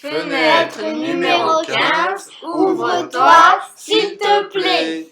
Fenêtre numéro 15, ouvre-toi, s'il te plaît.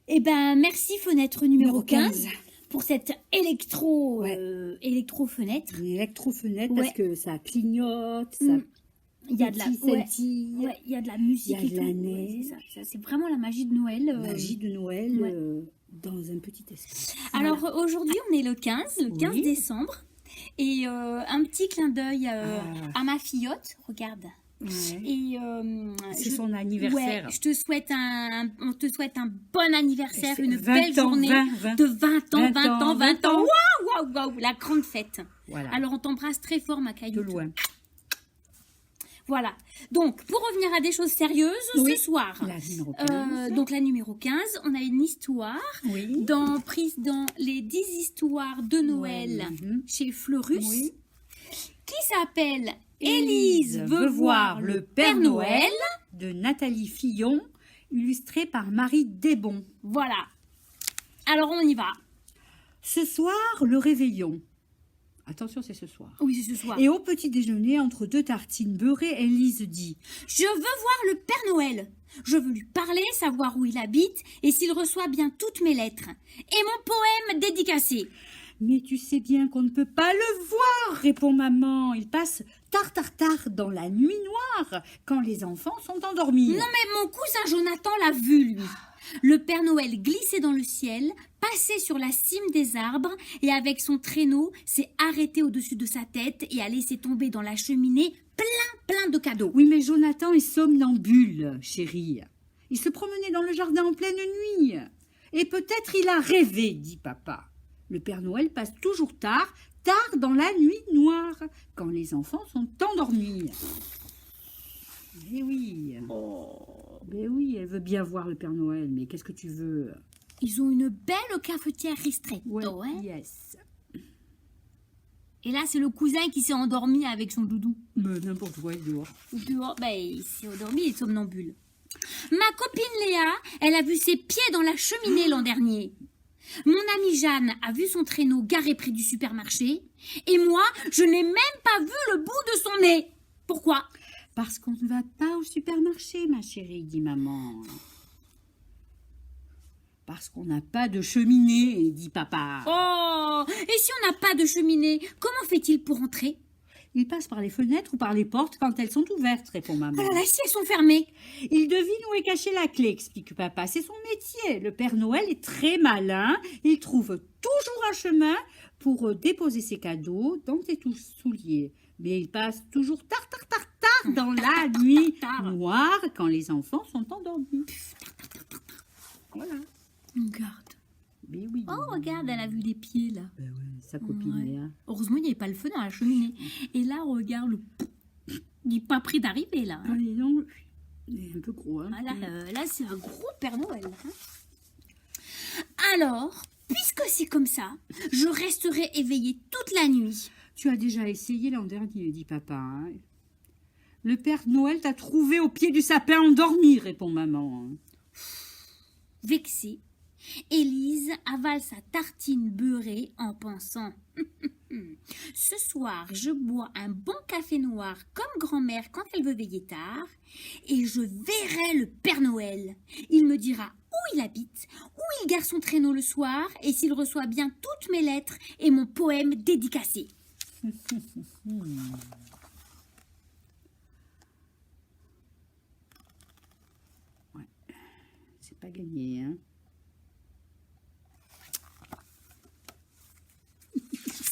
Eh ben, merci fenêtre numéro 15 pour cette électro-fenêtre. Une électro-fenêtre Ouais. parce que ça clignote, ça Il y a de la, scintille, il y a de la musique il y a et de tout. la Ouais, neige. c'est vraiment la magie de Noël. magie de Noël ouais. dans un petit espace. Alors aujourd'hui, on est le 15 Oui. décembre. Et un petit clin d'œil à ma fillotte, regarde. Ouais. Et C'est son anniversaire. Ouais, on te souhaite un bon anniversaire, C'est une 20 belle ans, journée 20 de 20 ans, 20 ans. ans. Waouh, la grande fête. Voilà. Alors on t'embrasse très fort, ma De cailloute. loin. Voilà. Donc, pour revenir à des choses sérieuses, Oui. ce soir, La numéro 15. donc la numéro 15, on a une histoire Oui. prise dans les 10 histoires de Noël chez Fleurus, Oui. qui s'appelle Élise veut voir le Père Noël. De Nathalie Fillon, illustrée par Marie Desbons. Voilà. Alors on y va. Ce soir, le réveillon. Attention, c'est ce soir. Oui, c'est ce soir. Et au petit déjeuner, entre deux tartines beurrées, Élise dit Je veux voir le Père Noël. Je veux lui parler, savoir où il habite et s'il reçoit bien toutes mes lettres. Et mon poème dédicacé. « Mais tu sais bien qu'on ne peut pas le voir, répond maman. Il passe tard dans la nuit noire, quand les enfants sont endormis. » Non mais mon cousin Jonathan l'a vu, lui. Le Père Noël glissait dans le ciel, passait sur la cime des arbres et avec son traîneau s'est arrêté au-dessus de sa tête et a laissé tomber dans la cheminée plein de cadeaux. Oui, mais Jonathan est somnambule, chérie. Il se promenait dans le jardin en pleine nuit. Et peut-être il a rêvé, dit papa. Le Père Noël passe toujours tard dans la nuit noire, quand les enfants sont endormis. Eh oui. Mais oui, elle veut bien voir le Père Noël, mais qu'est-ce que tu veux? Ils ont une belle cafetière ristretto, hein. Yes. Et là, c'est le cousin qui s'est endormi avec son doudou. Mais n'importe quoi, il dehors. Dehors, il s'est endormi, il est somnambule. Ma copine Léa, elle a vu ses pieds dans la cheminée l'an dernier. Mon amie Jeanne a vu son traîneau garé près du supermarché. Et moi, je n'ai même pas vu le bout de son nez. Pourquoi? Parce qu'on ne va pas au supermarché, ma chérie, dit maman. Parce qu'on n'a pas de cheminée, dit papa. Oh, et si on n'a pas de cheminée, comment fait-il pour entrer? Il passe par les fenêtres ou par les portes quand elles sont ouvertes, répond maman. Oh là là, si elles sont fermées. Il devine où est cachée la clé, explique papa. C'est son métier. Le Père Noël est très malin. Il trouve toujours un chemin pour déposer ses cadeaux dans tes souliers. Mais il passe toujours tard dans la nuit noire quand les enfants sont endormis. Voilà. Regarde. Mais oui. Oh, regarde, elle a vu les pieds, là. Ben ouais, sa copine Ouais. Léa. Heureusement, il n'y avait pas le feu dans la cheminée. Et là, regarde, il n'est pas près d'arriver, là. Ah, dis donc, il est un peu gros, hein. Ah, là, c'est un gros Père Noël. Hein. Alors, puisque c'est comme ça, je resterai éveillée toute la nuit. Tu as déjà essayé l'an dernier, dit papa. Hein. Le Père Noël t'a trouvé au pied du sapin endormi, répond maman. Vexée, Élise avale sa tartine beurrée en pensant Ce soir, je bois un bon café noir comme grand-mère quand elle veut veiller tard et je verrai le Père Noël. Il me dira où il habite, où il gare son traîneau le soir et s'il reçoit bien toutes mes lettres et mon poème dédicacé. Ouais, c'est pas gagné, hein.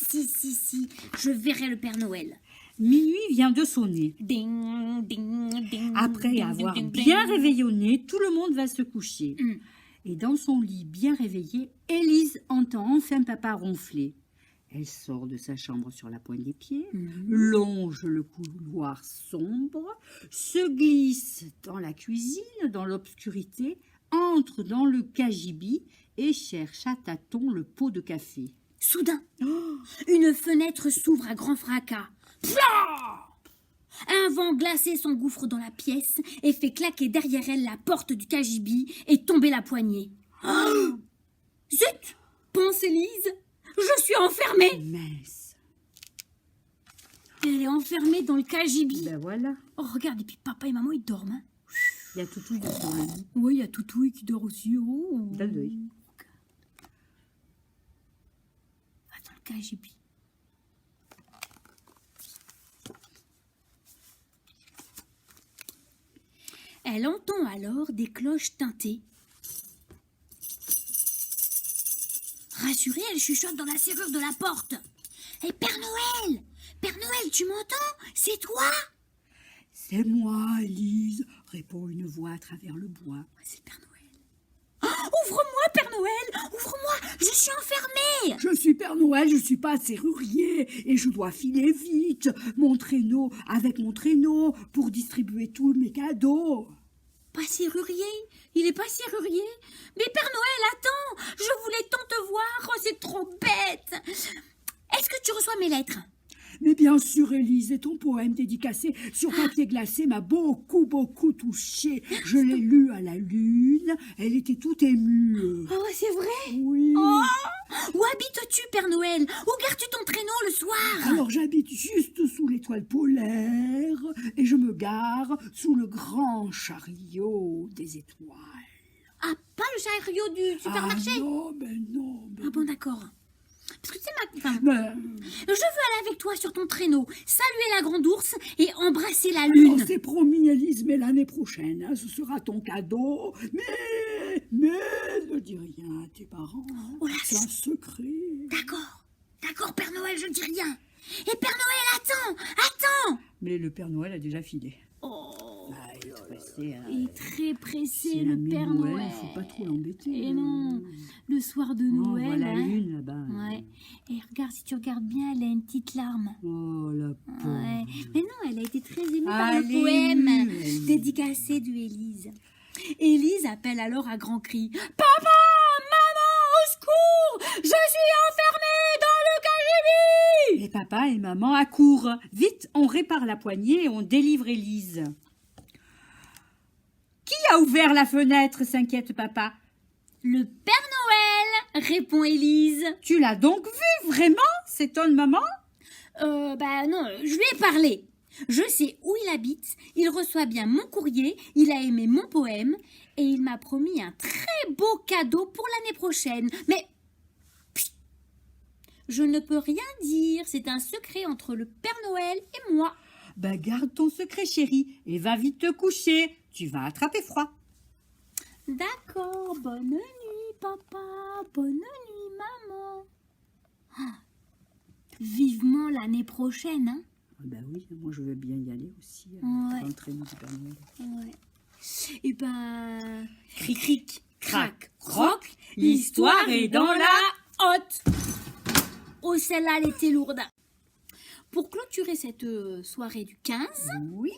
Si, je verrai le Père Noël. Minuit vient de sonner. Ding, ding, ding. Après ding, avoir ding, bien ding. réveillonné, tout le monde va se coucher. Et dans son lit bien réveillé, Élise entend enfin papa ronfler. Elle sort de sa chambre sur la pointe des pieds, longe le couloir sombre, se glisse dans la cuisine, dans l'obscurité, entre dans le cagibi et cherche à tâtons le pot de café. Soudain, une fenêtre s'ouvre à grand fracas. Plah ! Un vent glacé s'engouffre dans la pièce et fait claquer derrière elle la porte du cagibi et tomber la poignée. Oh ! Zut ! Pense Élise. Je suis enfermée. Mince. Elle est enfermée dans le cagibi. Ben voilà, Oh, regarde, et puis papa et maman, ils dorment. Hein. il y a Toutouille sur le lit. Oui, il y a Toutouille qui dort aussi. Oh. Dans l'œil. Attends, le cagibi. Elle entend alors des cloches tintées. Rassurée, elle chuchote dans la serrure de la porte. Hé, Père Noël! Père Noël, tu m'entends? C'est toi? C'est moi, Élise, répond une voix à travers le bois. C'est le Père Noël. Oh, ouvre-moi, Père Noël! Ouvre-moi! Je suis enfermée! Je suis Père Noël, je suis pas serrurier et je dois filer vite avec mon traîneau pour distribuer tous mes cadeaux. Pas serrurier? Il est pas serrurier? Mais Père Noël, attends! Je voulais tant te voir! Oh, c'est trop bête! Est-ce que tu reçois mes lettres? Mais bien sûr, Élise, et ton poème dédicacé sur papier glacé m'a beaucoup touchée. Je l'ai lu à la lune, elle était toute émue. Oh, c'est vrai? Oui. Oh! Où habites-tu, Père Noël? Où gares-tu ton traîneau le soir? Alors j'habite juste sous l'étoile polaire et je me gare sous le grand chariot des étoiles. Ah, pas le chariot du supermarché? Ah non, mais non. Ah bon, d'accord. Parce que tu sais, enfin, Mais... je veux aller avec toi sur ton traîneau, saluer la grande ours et embrasser la Oh, lune. c'est promis, Élise, mais l'année prochaine, hein, ce sera ton cadeau. Mais ne dis rien à tes parents. Oh là, c'est un secret. D'accord, Père Noël, je ne dis rien. Et Père Noël, attends. Mais le Père Noël a déjà filé. Oh, Ah, il est pressé, hein. il est très pressé, C'est le l'ami Père Noël, Noël. il faut pas trop l'embêter. Et non, le soir de Oh, Noël. voilà la hein. lune là-bas. Ouais. Et regarde, si tu regardes bien, elle a une petite larme. Oh, la pauvre. Ouais. Mais non, elle a été très émue Ah, par le elle est poème émue, elle. dédicacé de Élise. Élise appelle alors à grands cris. Papa, maman, au secours! Je suis enfermée dans le cagibi! Et papa et maman accourent. Vite, on répare la poignée et on délivre Élise. Qui a ouvert la fenêtre, s'inquiète papa. Le Père Noël, répond Élise. Tu l'as donc vu, vraiment s'étonne maman. Bah non, je lui ai parlé. Je sais où il habite, il reçoit bien mon courrier, il a aimé mon poème et il m'a promis un très beau cadeau pour l'année prochaine. Mais pfft, je ne peux rien dire, c'est un secret entre le Père Noël et moi. Ben garde ton secret chérie et va vite te coucher. Tu vas attraper froid. D'accord, bonne nuit papa, bonne nuit maman. Ah, vivement l'année prochaine, hein. Ben oui, moi je veux bien y aller aussi. Ouais. Dans le traîneau du Père Noël. Ouais. Et ben... Cric, cric, crac, croc, l'histoire est dans la hotte. Oh, celle-là, elle était lourde. Pour clôturer cette soirée du 15, Oui.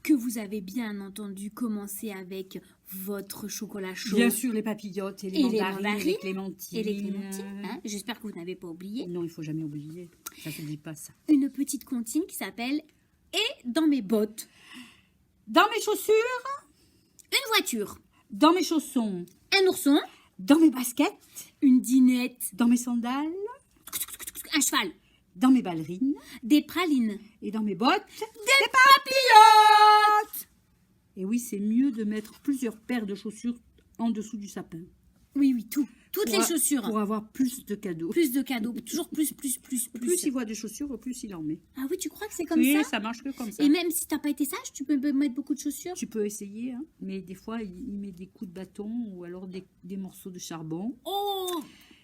que vous avez bien entendu commencer avec votre chocolat chaud Bien sûr, les papillotes et les Et les mandarines et mandarines les clémentines. et les clémentines. Hein. J'espère que vous n'avez pas oublié. Non, il faut jamais oublier. Ça se dit pas ça. Une petite comptine qui s'appelle « Et dans mes bottes Dans mes chaussures, », une voiture, dans mes chaussons, un ourson, dans mes baskets, une dinette, dans mes sandales, À cheval. Dans mes ballerines Des pralines. et dans mes bottes, des papillotes. Et oui, c'est mieux de mettre plusieurs paires de chaussures en dessous du sapin. Oui, oui, tout. Toutes les chaussures. Pour avoir plus de cadeaux. Plus de cadeaux. Toujours plus. Plus il voit des chaussures, plus il en met. Ah oui, tu crois que c'est comme Oui, ça? ça marche que comme ça. Et même si t'as pas été sage, tu peux mettre beaucoup de chaussures? Tu peux essayer, hein, mais des fois, il met des coups de bâton ou alors des morceaux de charbon. Oh!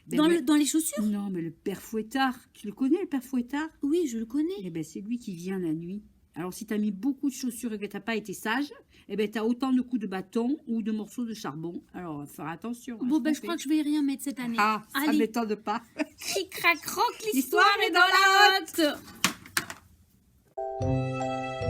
Ben, Dans les chaussures? Non, mais le père Fouettard, tu le connais, le père Fouettard? Oui, je le connais. Eh ben, c'est lui qui vient la nuit. Alors, si tu as mis beaucoup de chaussures et que tu n'as pas été sage, eh ben, tu as autant de coups de bâton ou de morceaux de charbon. Alors, faire attention. Bon, ben, je crois que je vais rien mettre cette année. Ah, ça ne Allez, m'étonne pas. cric, crac, croc, L'histoire est dans la hotte. hotte.